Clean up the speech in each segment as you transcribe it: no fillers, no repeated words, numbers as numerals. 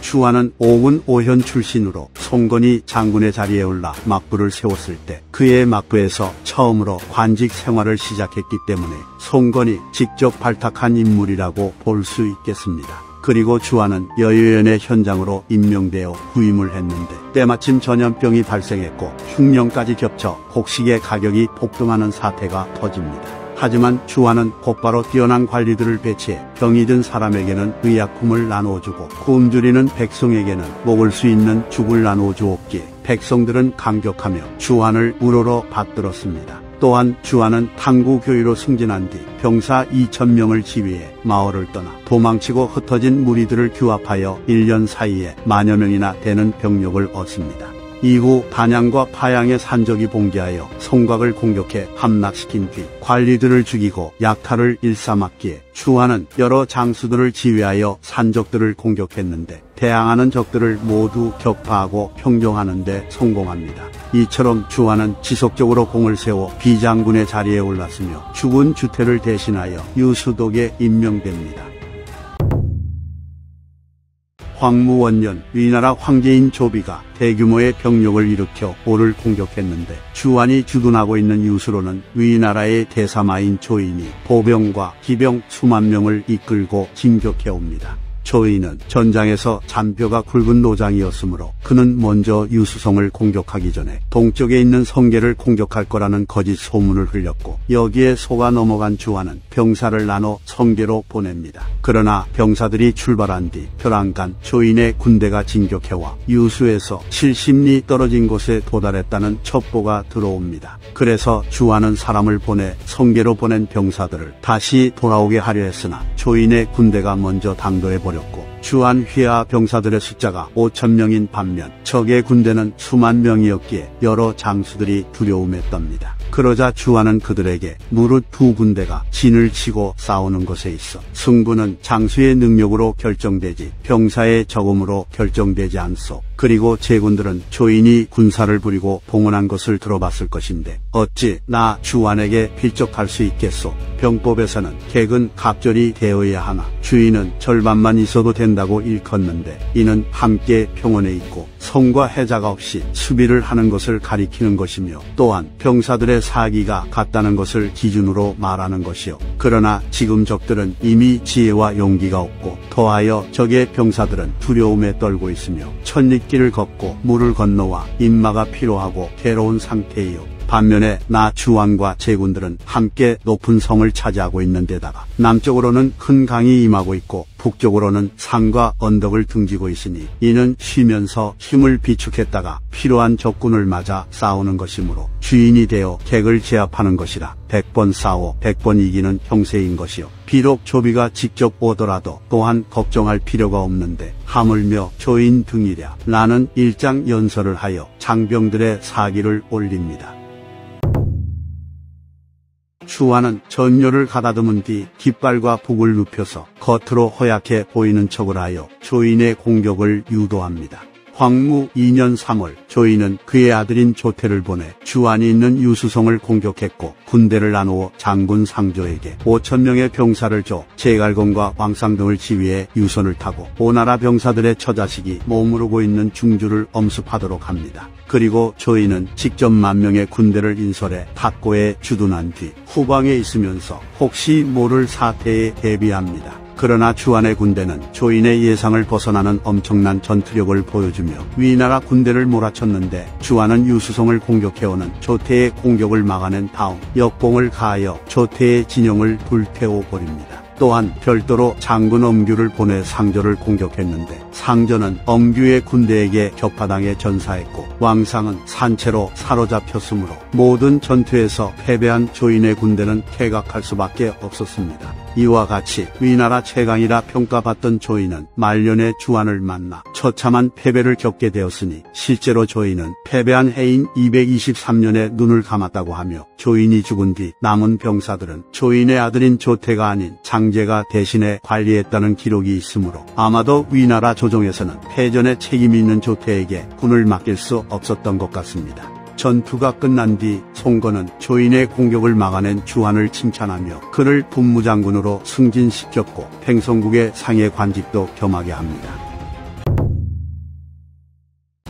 주안은 오군 오현 출신으로 송건이 장군의 자리에 올라 막부를 세웠을 때 그의 막부에서 처음으로 관직 생활을 시작했기 때문에 송건이 직접 발탁한 인물이라고 볼 수 있겠습니다. 그리고 주안은 여유연의 현장으로 임명되어 후임을 했는데 때마침 전염병이 발생했고 흉년까지 겹쳐 곡식의 가격이 폭등하는 사태가 터집니다. 하지만 주안은 곧바로 뛰어난 관리들을 배치해 병이 든 사람에게는 의약품을 나누어주고 굶주리는 백성에게는 먹을 수 있는 죽을 나누어 주었기에 백성들은 감격하며 주안을 우러러 받들었습니다. 또한 주안은 탐구 교위로 승진한 뒤 병사 2,000명을 지휘해 마을을 떠나 도망치고 흩어진 무리들을 규합하여 1년 사이에 만여 명이나 되는 병력을 얻습니다. 이후 단양과 파양의 산적이 봉기하여 성곽을 공격해 함락시킨 뒤 관리들을 죽이고 약탈을 일삼았기에 주안은 여러 장수들을 지휘하여 산적들을 공격했는데 대항하는 적들을 모두 격파하고 평정하는 데 성공합니다. 이처럼 주안은 지속적으로 공을 세워 비장군의 자리에 올랐으며 죽은 주태를 대신하여 유수독에 임명됩니다. 황무원년 위나라 황제인 조비가 대규모의 병력을 일으켜 오를 공격했는데 주안이 주둔하고 있는 유수로는 위나라의 대사마인 조인이 보병과 기병 수만 명을 이끌고 진격해옵니다. 조인은 전장에서 잔뼈가 굵은 노장이었으므로 그는 먼저 유수성을 공격하기 전에 동쪽에 있는 성계를 공격할 거라는 거짓 소문을 흘렸고 여기에 속아 넘어간 주안은 병사를 나눠 성계로 보냅니다. 그러나 병사들이 출발한 뒤 벼랑간 조인의 군대가 진격해와 유수에서 70리 떨어진 곳에 도달했다는 첩보가 들어옵니다. 그래서 주안은 사람을 보내 성계로 보낸 병사들을 다시 돌아오게 하려 했으나 조인의 군대가 먼저 당도해버렸고 주안 휘하 병사들의 숫자가 5,000명인 반면 적의 군대는 수만 명이었기에 여러 장수들이 두려움에 떱니다. 그러자 주안은 그들에게 무릇 두 군대가 진을 치고 싸우는 것에 있어 승부는 장수의 능력으로 결정되지 병사의 적음으로 결정되지 않소. 그리고 제군들은 조인이 군사를 부리고 봉헌한 것을 들어봤을 것인데 어찌 나 주안에게 필적할 수 있겠소. 병법에서는 객은 갑절이 되어야 하나 주인은 절반만 있어도 된다고 일컫는데 이는 함께 평원에 있고 성과 해자가 없이 수비를 하는 것을 가리키는 것이며 또한 병사들의 사기가 같다는 것을 기준으로 말하는 것이요. 그러나 지금 적들은 이미 지혜와 용기가 없고 더하여 적의 병사들은 두려움에 떨고 있으며 천리길을 걷고 물을 건너와 인마가 필요하고 괴로운 상태이요. 반면에 나 주안과 제군들은 함께 높은 성을 차지하고 있는 데다가 남쪽으로는 큰 강이 임하고 있고 북쪽으로는 산과 언덕을 등지고 있으니 이는 쉬면서 힘을 비축했다가 필요한 적군을 맞아 싸우는 것이므로 주인이 되어 객을 제압하는 것이라 100번 싸워 100번 이기는 형세인 것이요. 비록 조비가 직접 오더라도 또한 걱정할 필요가 없는데 하물며 조인 등이랴 나는 일장 연설을 하여 장병들의 사기를 올립니다. 주안은 전열을 가다듬은 뒤 깃발과 북을 눕혀서 겉으로 허약해 보이는 척을 하여 조인의 공격을 유도합니다. 황무 2년 3월 조인은 그의 아들인 조태를 보내 주안이 있는 유수성을 공격했고 군대를 나누어 장군 상조에게 5,000명의 병사를 줘 제갈검과 왕상 등을 지휘해 유선을 타고 오나라 병사들의 처자식이 머무르고 있는 중주를 엄습하도록 합니다. 그리고 조인은 직접 10,000명의 군대를 인솔해 탁고에 주둔한 뒤 후방에 있으면서 혹시 모를 사태에 대비합니다. 그러나 주안의 군대는 조인의 예상을 벗어나는 엄청난 전투력을 보여주며 위나라 군대를 몰아쳤는데 주안은 유수성을 공격해오는 조태의 공격을 막아낸 다음 역봉을 가하여 조태의 진영을 불태워버립니다. 또한 별도로 장군 엄규를 보내 상조를 공격했는데 상조는 엄규의 군대에게 격파당해 전사했고 왕상은 산채로 사로잡혔으므로 모든 전투에서 패배한 조인의 군대는 퇴각할 수밖에 없었습니다. 이와 같이 위나라 최강이라 평가받던 조인은 말년에 주안을 만나 처참한 패배를 겪게 되었으니 실제로 조인은 패배한 해인 223년에 눈을 감았다고 하며 조인이 죽은 뒤 남은 병사들은 조인의 아들인 조태가 아닌 장제가 대신해 관리했다는 기록이 있으므로 아마도 위나라 조정에서는 패전에 책임이 있는 조태에게 군을 맡길 수 없었던 것 같습니다. 전투가 끝난 뒤 송건은 조인의 공격을 막아낸 주안을 칭찬하며 그를 분무장군으로 승진시켰고 팽성국의 상해 관직도 겸하게 합니다.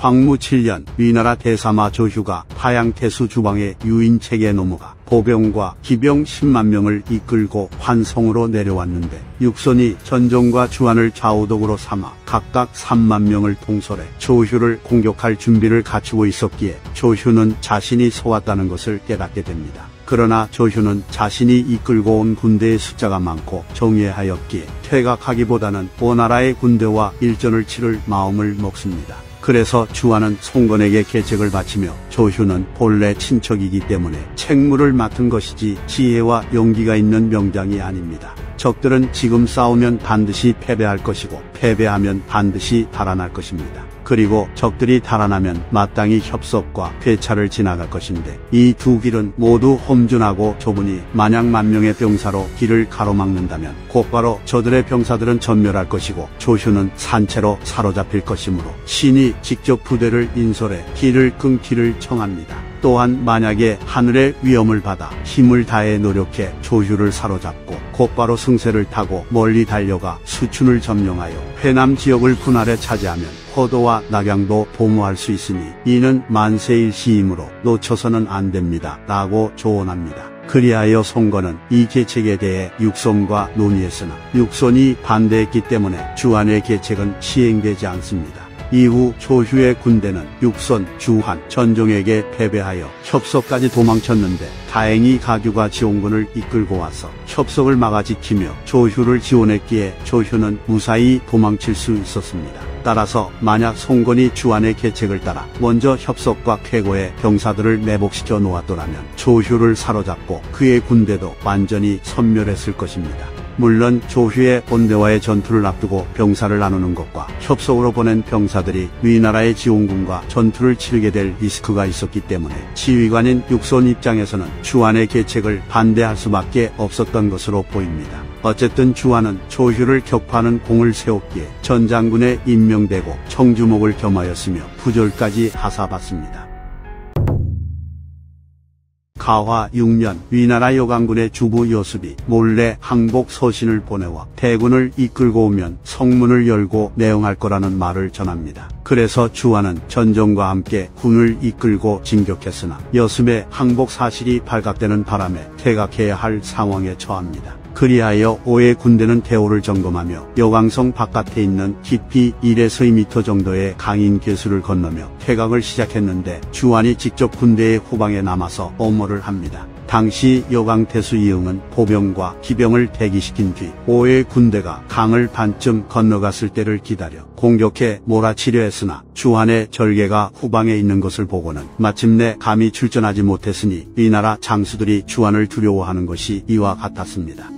황무 7년 위나라 대사마 조휴가 하양태수 주방의 유인책에 넘어가 보병과 기병 10만 명을 이끌고 환성으로 내려왔는데 육손이 전종과 주안을 좌우독으로 삼아 각각 3만 명을 통솔해 조휴를 공격할 준비를 갖추고 있었기에 조휴는 자신이 속았다는 것을 깨닫게 됩니다. 그러나 조휴는 자신이 이끌고 온 군대의 숫자가 많고 정예하였기에 퇴각하기보다는 오나라의 군대와 일전을 치를 마음을 먹습니다. 그래서 주안은 송건에게 계책을 바치며 조휴는 본래 친척이기 때문에 책무를 맡은 것이지 지혜와 용기가 있는 명장이 아닙니다. 적들은 지금 싸우면 반드시 패배할 것이고 패배하면 반드시 달아날 것입니다. 그리고 적들이 달아나면 마땅히 협석과 괴차를 지나갈 것인데 이 두 길은 모두 험준하고 좁으니 만약 만명의 병사로 길을 가로막는다면 곧바로 저들의 병사들은 전멸할 것이고 조휴는 산채로 사로잡힐 것이므로 신이 직접 부대를 인솔해 길을 끊기를 청합니다. 또한 만약에 하늘의 위험을 받아 힘을 다해 노력해 조휴를 사로잡고 곧바로 승세를 타고 멀리 달려가 수춘을 점령하여 회남 지역을 분할해 차지하면 포도와 낙양도 보모할 수 있으니 이는 만세일시이므로 놓쳐서는 안 됩니다. 라고 조언합니다. 그리하여 송건은 이 계책에 대해 육손과 논의했으나 육손이 반대했기 때문에 주안의 계책은 시행되지 않습니다. 이후 조휴의 군대는 육손, 주한, 전종에게 패배하여 협석까지 도망쳤는데 다행히 가규가 지원군을 이끌고 와서 협석을 막아 지키며 조휴를 지원했기에 조휴는 무사히 도망칠 수 있었습니다. 따라서 만약 송건이 주안의 계책을 따라 먼저 협석과 쾌고의 병사들을 매복시켜 놓았더라면 조휴를 사로잡고 그의 군대도 완전히 섬멸했을 것입니다. 물론 조휴의 본대와의 전투를 앞두고 병사를 나누는 것과 협속으로 보낸 병사들이 위나라의 지원군과 전투를 치르게 될 리스크가 있었기 때문에 지휘관인 육손 입장에서는 주안의 계책을 반대할 수밖에 없었던 것으로 보입니다. 어쨌든 주안은 조휴를 격파하는 공을 세웠기에 전 장군에 임명되고 청주목을 겸하였으며 부절까지 하사받습니다. 가화 6년 위나라 여강군의 주부 여습이 몰래 항복 서신을 보내와 대군을 이끌고 오면 성문을 열고 내응할 거라는 말을 전합니다. 그래서 주안은 전종과 함께 군을 이끌고 진격했으나 여습의 항복 사실이 발각되는 바람에 퇴각해야 할 상황에 처합니다. 그리하여 오의 군대는 대오를 점검하며 여광성 바깥에 있는 깊이 1에서 2m 정도의 강인 괴수를 건너며 퇴각을 시작했는데 주안이 직접 군대의 후방에 남아서 엄호를 합니다. 당시 여광태수 이응은 보병과 기병을 대기시킨 뒤 오의 군대가 강을 반쯤 건너갔을 때를 기다려 공격해 몰아치려 했으나 주안의 절개가 후방에 있는 것을 보고는 마침내 감히 출전하지 못했으니 위나라 장수들이 주안을 두려워하는 것이 이와 같았습니다.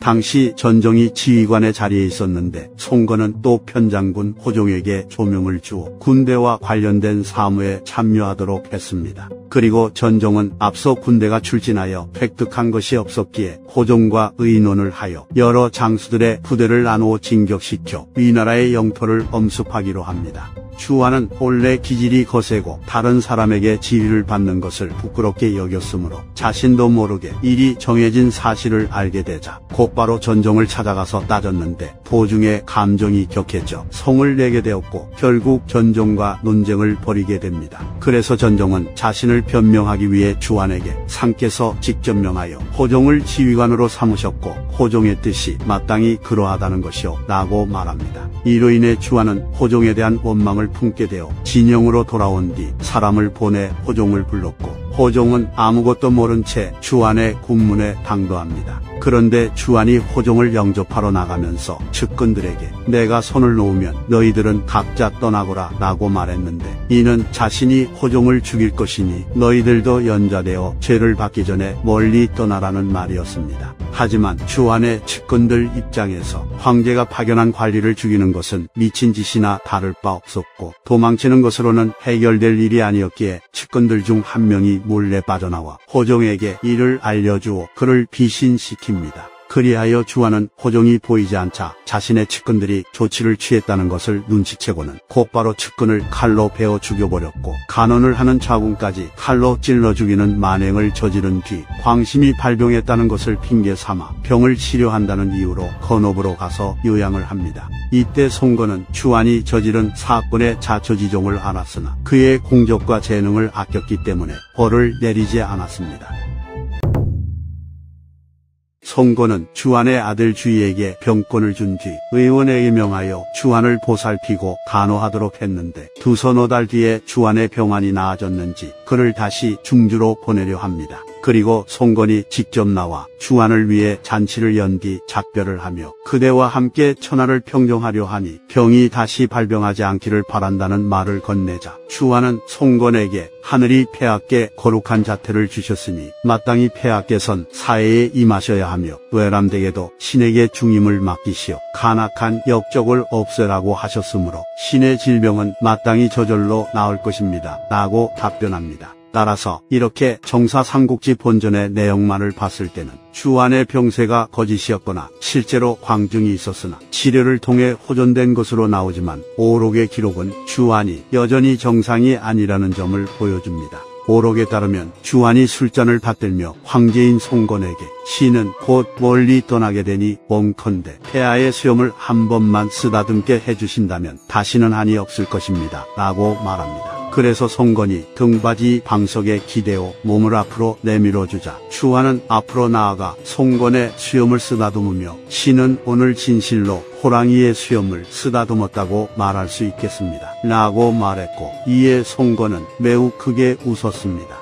당시 전종이 지휘관의 자리에 있었는데 송건은 또 편장군 호종에게 조명을 주어 군대와 관련된 사무에 참여하도록 했습니다. 그리고 전종은 앞서 군대가 출진하여 획득한 것이 없었기에 호종과 의논을 하여 여러 장수들의 부대를 나누어 진격시켜 위나라의 영토를 엄습하기로 합니다. 주안은 본래 기질이 거세고 다른 사람에게 지휘를 받는 것을 부끄럽게 여겼으므로 자신도 모르게 일이 정해진 사실을 알게 되자 곧바로 전종을 찾아가서 따졌는데 도중에 감정이 격해져 성을 내게 되었고 결국 전종과 논쟁을 벌이게 됩니다. 그래서 전종은 자신을 변명하기 위해 주안에게 상께서 직접 명하여 호종을 지휘관으로 삼으셨고 호종의 뜻이 마땅히 그러하다는 것이오 라고 말합니다. 이로 인해 주안은 호종에 대한 원망을 품게 되어 진영으로 돌아온 뒤 사람을 보내 호종을 불렀고 호종은 아무것도 모른 채 주안의 군문에 당도합니다. 그런데 주안이 호종을 영접하러 나가면서 측근들에게 내가 손을 놓으면 너희들은 각자 떠나거라 라고 말했는데 이는 자신이 호종을 죽일 것이니 너희들도 연좌되어 죄를 받기 전에 멀리 떠나라는 말이었습니다. 하지만 주안의 측근들 입장에서 황제가 파견한 관리를 죽이는 것은 미친 짓이나 다를 바 없었고 도망치는 것으로는 해결될 일이 아니었기에 측근들 중 한 명이 몰래 빠져나와 호종에게 이를 알려주어 그를 비신시킵니다. 그리하여 주안은 호종이 보이지 않자 자신의 측근들이 조치를 취했다는 것을 눈치채고는 곧바로 측근을 칼로 베어 죽여버렸고, 간언을 하는 좌군까지 칼로 찔러 죽이는 만행을 저지른 뒤 광심이 발병했다는 것을 핑계 삼아 병을 치료한다는 이유로 건업으로 가서 요양을 합니다. 이때 송건은 주안이 저지른 사건의 자초지종을 알았으나 그의 공적과 재능을 아꼈기 때문에 벌을 내리지 않았습니다. 송건은 주안의 아들 주희에게 병권을 준 뒤 의원에게 명하여 주안을 보살피고 간호하도록 했는데, 두서너 달 뒤에 주안의 병환이 나아졌는지 그를 다시 중주로 보내려 합니다. 그리고 송건이 직접 나와 주안을 위해 잔치를 연 뒤 작별을 하며 그대와 함께 천하를 평정하려 하니 병이 다시 발병하지 않기를 바란다는 말을 건네자, 주안은 송건에게 하늘이 폐하께 거룩한 자태를 주셨으니 마땅히 폐하께선 사회에 임하셔야 하며 외람되게도 신에게 중임을 맡기시어 간악한 역적을 없애라고 하셨으므로 신의 질병은 마땅히 저절로 나을 것입니다 라고 답변합니다. 따라서 이렇게 정사삼국지 본전의 내용만을 봤을 때는 주안의 병세가 거짓이었거나 실제로 광증이 있었으나 치료를 통해 호전된 것으로 나오지만 오록의 기록은 주안이 여전히 정상이 아니라는 점을 보여줍니다. 오록에 따르면 주안이 술잔을 받들며 황제인 송건에게 신은 곧 멀리 떠나게 되니 원컨대 폐하의 수염을 한 번만 쓰다듬게 해주신다면 다시는 한이 없을 것입니다 라고 말합니다. 그래서 송건이 등받이 방석에 기대어 몸을 앞으로 내밀어주자 주안은 앞으로 나아가 송건의 수염을 쓰다듬으며 신은 오늘 진실로 호랑이의 수염을 쓰다듬었다고 말할 수 있겠습니다 라고 말했고, 이에 송건은 매우 크게 웃었습니다.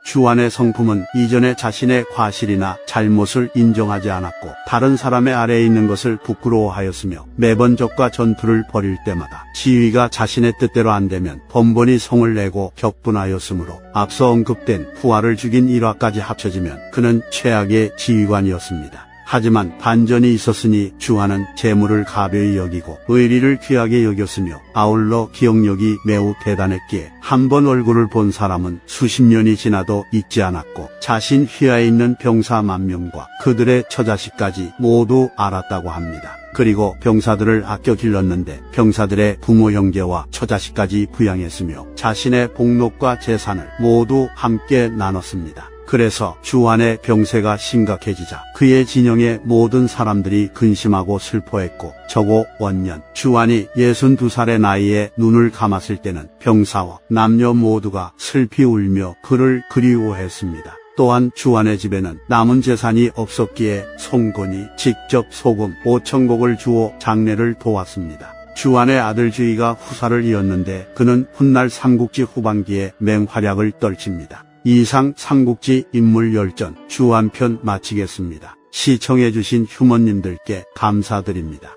주안의 성품은 이전에 자신의 과실이나 잘못을 인정하지 않았고 다른 사람의 아래에 있는 것을 부끄러워하였으며 매번 적과 전투를 벌일 때마다 지휘가 자신의 뜻대로 안 되면 번번이 성을 내고 격분하였으므로 앞서 언급된 부하를 죽인 일화까지 합쳐지면 그는 최악의 지휘관이었습니다. 하지만 반전이 있었으니 주안은 재물을 가벼이 여기고 의리를 귀하게 여겼으며 아울러 기억력이 매우 대단했기에 한 번 얼굴을 본 사람은 수십 년이 지나도 잊지 않았고 자신 휘하에 있는 병사 10,000명과 그들의 처자식까지 모두 알았다고 합니다. 그리고 병사들을 아껴 길렀는데 병사들의 부모 형제와 처자식까지 부양했으며 자신의 복록과 재산을 모두 함께 나눴습니다. 그래서 주안의 병세가 심각해지자 그의 진영의 모든 사람들이 근심하고 슬퍼했고, 저고 원년 주안이 62살의 나이에 눈을 감았을 때는 병사와 남녀 모두가 슬피 울며 그를 그리워했습니다. 또한 주안의 집에는 남은 재산이 없었기에 송건이 직접 소금 5,000곡을 주어 장례를 도왔습니다. 주안의 아들 주희가 후사를 이었는데 그는 훗날 삼국지 후반기에 맹활약을 떨칩니다. 이상 삼국지 인물 열전 주안편 마치겠습니다. 시청해주신 휴머님들께 감사드립니다.